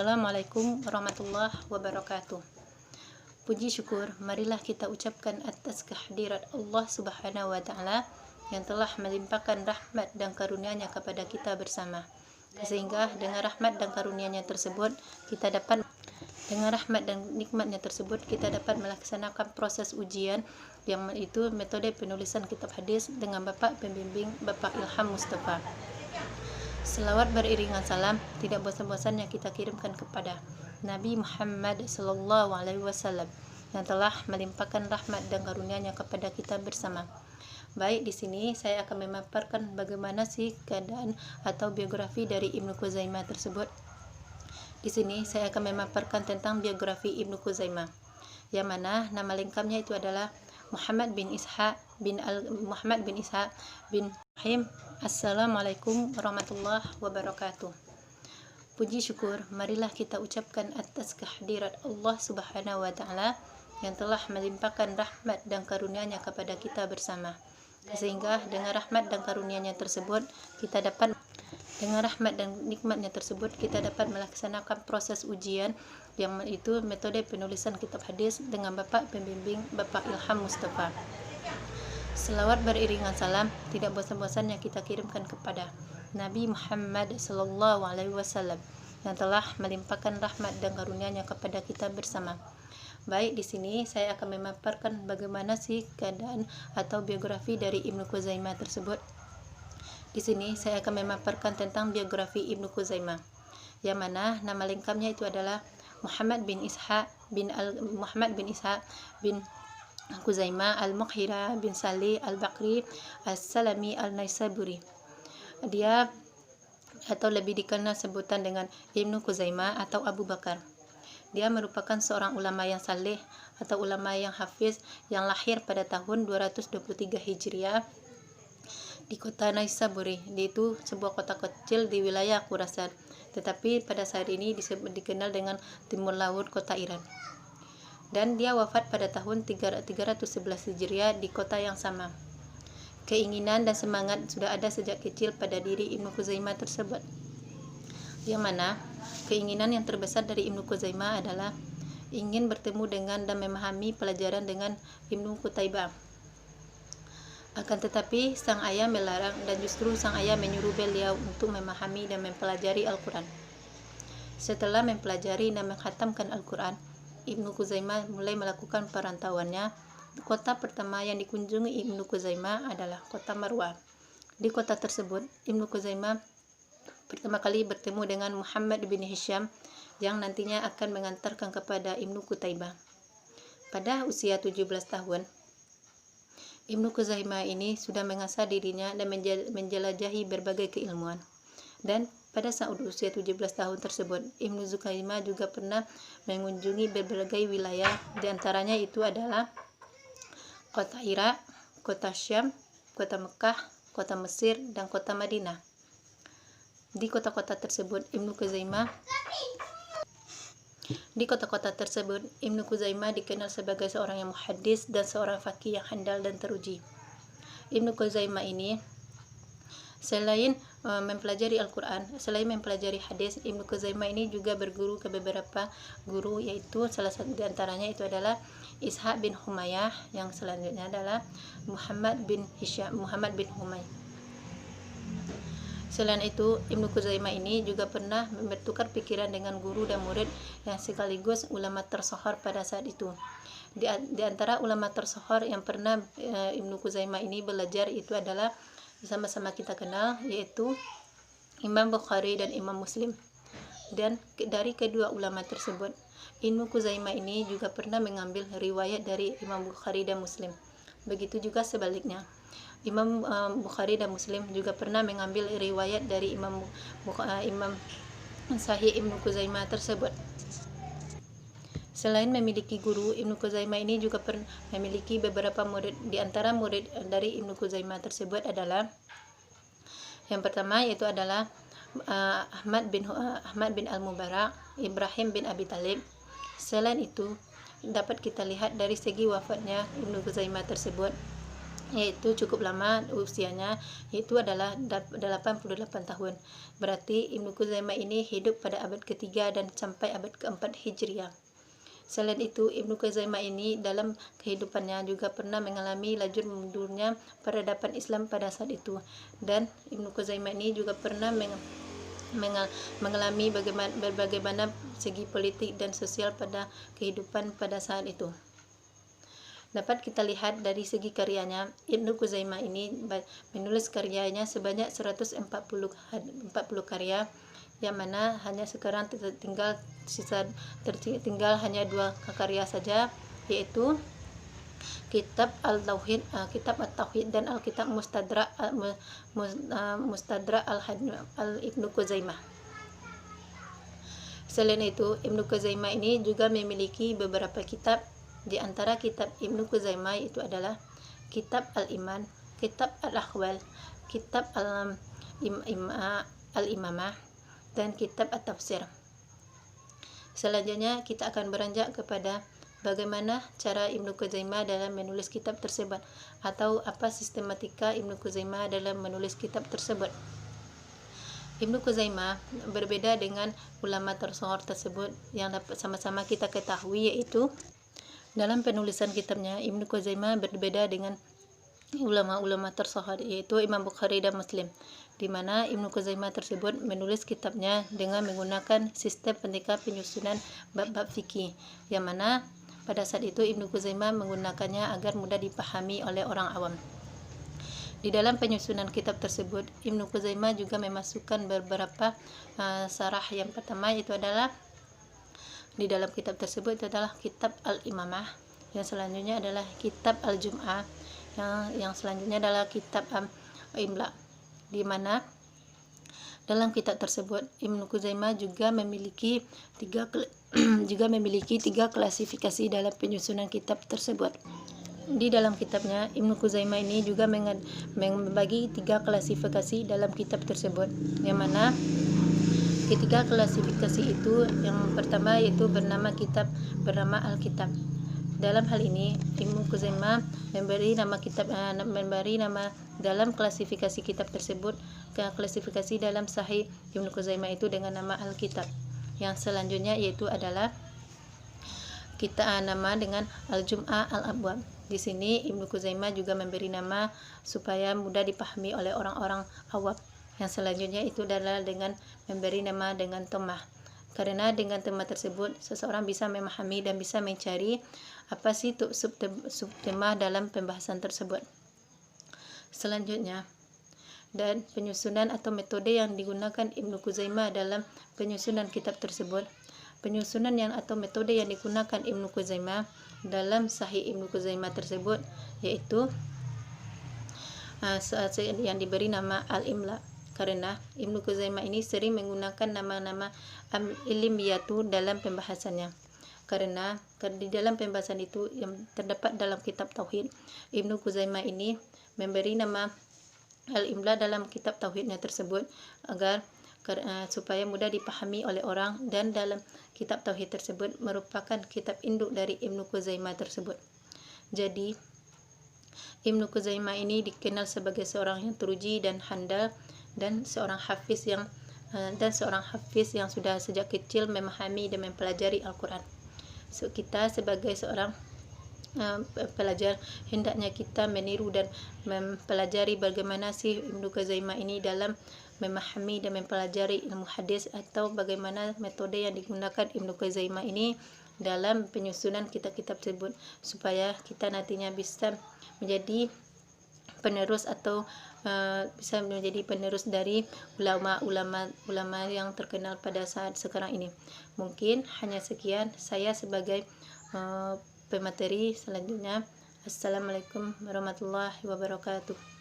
Assalamualaikum warahmatullahi wabarakatuh. Puji syukur marilah kita ucapkan atas kehadirat Allah Subhanahu wa Ta'ala yang telah melimpahkan rahmat dan karunia-Nya kepada kita bersama, sehingga dengan rahmat dan karunia-Nya tersebut kita dapat melaksanakan proses ujian, yang itu metode penulisan kitab hadis dengan Bapak Pembimbing Bapak Ilham Mustafa. Selawat beriringan salam tidak bosan-bosannya kita kirimkan kepada Nabi Muhammad Sallallahu Alaihi Wasallam yang telah melimpahkan rahmat dan karunia-Nya kepada kita bersama. Baik, di sini saya akan memaparkan bagaimana sih keadaan atau biografi dari Ibnu Khuzaimah tersebut. Di sini saya akan memaparkan tentang biografi Ibnu Khuzaimah, yang mana nama lengkapnya itu adalah Muhammad bin Ishaq bin Rahim. Assalamualaikum warahmatullahi wabarakatuh. Puji syukur marilah kita ucapkan atas kehadirat Allah Subhanahu wa Ta'ala yang telah melimpahkan rahmat dan karunia-Nya kepada kita bersama, sehingga dengan rahmat dan karunia-Nya tersebut kita dapat melaksanakan proses ujian, yang itu metode penulisan kitab hadis dengan Bapak Pembimbing Bapak Ilham Mustafa. Selawat beriringan salam tidak bosan-bosannya kita kirimkan kepada Nabi Muhammad Sallallahu Alaihi Wasallam yang telah melimpahkan rahmat dan karunia-Nya kepada kita bersama. Baik, di sini saya akan memaparkan bagaimana sih keadaan atau biografi dari Ibnu Khuzaimah tersebut. Di sini saya akan memaparkan tentang biografi Ibnu Khuzaimah, yang mana nama lengkapnya itu adalah Muhammad bin Ishaq bin Khuzaimah al-Mughira bin Salih al-Bakri al-Salami al-Naisaburi. Dia atau lebih dikenal sebutan dengan Ibnu Khuzaimah atau Abu Bakar. Dia merupakan seorang ulama yang saleh atau ulama yang hafiz yang lahir pada tahun 223 Hijriah di kota Naisaburi, yaitu sebuah kota kecil di wilayah Khurasan, tetapi pada saat ini dikenal dengan Timur Laut kota Iran. Dan dia wafat pada tahun 311 Hijriah di kota yang sama. Keinginan dan semangat sudah ada sejak kecil pada diri Ibnu Khuzaimah tersebut, yang mana keinginan yang terbesar dari Ibnu Khuzaimah adalah ingin bertemu dengan dan memahami pelajaran dengan Ibnu Qutaibah. Akan tetapi sang ayah melarang, dan justru sang ayah menyuruh beliau untuk memahami dan mempelajari Al-Quran. Setelah mempelajari dan menghatamkan Al-Quran, Ibnu Khuzaimah mulai melakukan perantauannya. Kota pertama yang dikunjungi Ibnu Khuzaimah adalah kota Marwah. Di kota tersebut, Ibnu Khuzaimah pertama kali bertemu dengan Muhammad bin Hisham yang nantinya akan mengantarkan kepada Ibnu Qutaibah. Pada usia 17 tahun, Ibnu Khuzaimah ini sudah mengasah dirinya dan menjelajahi berbagai keilmuan. Dan pada saat usia 17 tahun tersebut, Ibnu Khuzaimah juga pernah mengunjungi berbagai wilayah, diantaranya itu adalah kota Irak, kota Syam, kota Mekah, kota Mesir, dan kota Madinah. Di kota-kota tersebut, Ibnu Khuzaimah dikenal sebagai seorang yang muhaddis dan seorang faqih yang handal dan teruji. Ibnu Khuzaimah ini selain mempelajari Al-Quran, selain mempelajari hadis, Ibnu Khuzaimah ini juga berguru ke beberapa guru, yaitu salah satu di antaranya itu adalah Ishaq bin Humayyah, yang selanjutnya adalah Muhammad bin Humay. Selain itu, Ibnu Khuzaimah ini juga pernah bertukar pikiran dengan guru dan murid yang sekaligus ulama tersohor pada saat itu. Di antara ulama tersohor yang pernah Ibnu Khuzaimah ini belajar itu adalah sama-sama kita kenal, yaitu Imam Bukhari dan Imam Muslim. Dan dari kedua ulama tersebut, Ibnu Khuzaimah ini juga pernah mengambil riwayat dari Imam Bukhari dan Muslim. Begitu juga sebaliknya, Imam Bukhari dan Muslim juga pernah mengambil riwayat dari Imam Sahih Ibnu Khuzaimah tersebut. Selain memiliki guru, Ibnu Khuzaimah ini juga memiliki beberapa murid. Di antara murid dari Ibnu Khuzaimah tersebut adalah yang pertama, yaitu adalah Ahmad bin Al-Mubarak, Ibrahim bin Abi Talib. Selain itu, dapat kita lihat dari segi wafatnya Ibnu Khuzaimah tersebut, yaitu cukup lama usianya, yaitu adalah 88 tahun. Berarti Ibnu Khuzaimah ini hidup pada abad ketiga dan sampai abad keempat Hijriah. Selain itu, Ibnu Khuzaimah ini dalam kehidupannya juga pernah mengalami laju mundurnya peradaban Islam pada saat itu, dan Ibnu Khuzaimah ini juga pernah mengalami bagaimana segi politik dan sosial pada kehidupan pada saat itu. Dapat kita lihat dari segi karyanya, Ibnu Khuzaimah ini menulis karyanya sebanyak 140 karya, yang mana hanya sekarang tertinggal hanya 2 karya saja, yaitu Kitab Al-Tauhid, Kitab At-Tauhid, dan Al-Kitab Mustadrak Al-Ibnu Khuzaimah. Selain itu, Ibnu Khuzaimah ini juga memiliki beberapa kitab. Di antara kitab Ibnu Khuzaimah itu adalah Kitab Al-Iman, Kitab Al-Akhwal, Kitab Al-Imamah, dan Kitab At-Tafsir. Selanjutnya kita akan beranjak kepada bagaimana cara Ibnu Khuzaimah dalam menulis kitab tersebut, atau apa sistematika Ibnu Khuzaimah dalam menulis kitab tersebut. Ibnu Khuzaimah berbeda dengan ulama tersohor tersebut yang dapat sama-sama kita ketahui, yaitu dalam penulisan kitabnya Ibnu Khuzaimah berbeda dengan ulama-ulama tersohor, yaitu Imam Bukhari dan Muslim, di mana Ibnu Khuzaimah tersebut menulis kitabnya dengan menggunakan sistem penyusunan bab-bab fikih, yang mana pada saat itu Ibnu Khuzaimah menggunakannya agar mudah dipahami oleh orang awam. Di dalam penyusunan kitab tersebut, Ibnu Khuzaimah juga memasukkan beberapa sarah. Yang pertama itu adalah di dalam kitab tersebut itu adalah Kitab Al-Imamah, yang selanjutnya adalah Kitab Al-Jum'ah, yang selanjutnya adalah Kitab Imla, di mana dalam kitab tersebut Ibnu Khuzaimah juga memiliki tiga klasifikasi dalam penyusunan kitab tersebut. Di dalam kitabnya, Ibnu Khuzaimah ini juga membagi 3 klasifikasi dalam kitab tersebut, yang mana ketiga klasifikasi itu, yang pertama yaitu bernama Al-Kitab. Dalam hal ini, Ibnu Khuzaimah memberi nama dalam klasifikasi kitab tersebut, klasifikasi dalam Sahih Ibnu Khuzaimah itu dengan nama Al-Kitab. Yang selanjutnya yaitu adalah nama dengan Al-Jum'ah Al-Abwab. Di sini Ibnu Khuzaimah juga memberi nama supaya mudah dipahami oleh orang-orang awam. Yang selanjutnya itu adalah dengan memberi nama dengan temah, karena dengan temah tersebut seseorang bisa memahami dan bisa mencari apa sih subtema dalam pembahasan tersebut. Selanjutnya, dan penyusunan atau metode yang digunakan Ibnu Khuzaimah dalam penyusunan kitab tersebut. Penyusunan atau metode yang digunakan Ibnu Khuzaimah dalam Sahih Ibnu Khuzaimah tersebut yaitu yang diberi nama Al-Imla, karena Ibnu Khuzaimah ini sering menggunakan nama-nama ilmiah dalam pembahasannya. Karena di dalam pembahasan itu yang terdapat dalam kitab Tauhid, Ibnu Khuzaimah ini memberi nama Al-Imla dalam kitab Tauhidnya tersebut agar supaya mudah dipahami oleh orang, dan dalam kitab Tauhid tersebut merupakan kitab induk dari Ibnu Khuzaimah tersebut. Jadi Ibnu Khuzaimah ini dikenal sebagai seorang yang teruji dan handal, dan seorang hafiz yang sudah sejak kecil memahami dan mempelajari Al-Quran. So, kita sebagai seorang pelajar hendaknya kita meniru dan mempelajari bagaimana sih Ibnu Khuzaimah ini dalam memahami dan mempelajari ilmu hadis, atau bagaimana metode yang digunakan Ibnu Khuzaimah ini dalam penyusunan kitab-kitab tersebut, supaya kita nantinya bisa menjadi penerus atau bisa menjadi penerus dari ulama yang terkenal pada saat sekarang ini. Mungkin hanya sekian saya sebagai pemateri. Selanjutnya, assalamualaikum warahmatullahi wabarakatuh.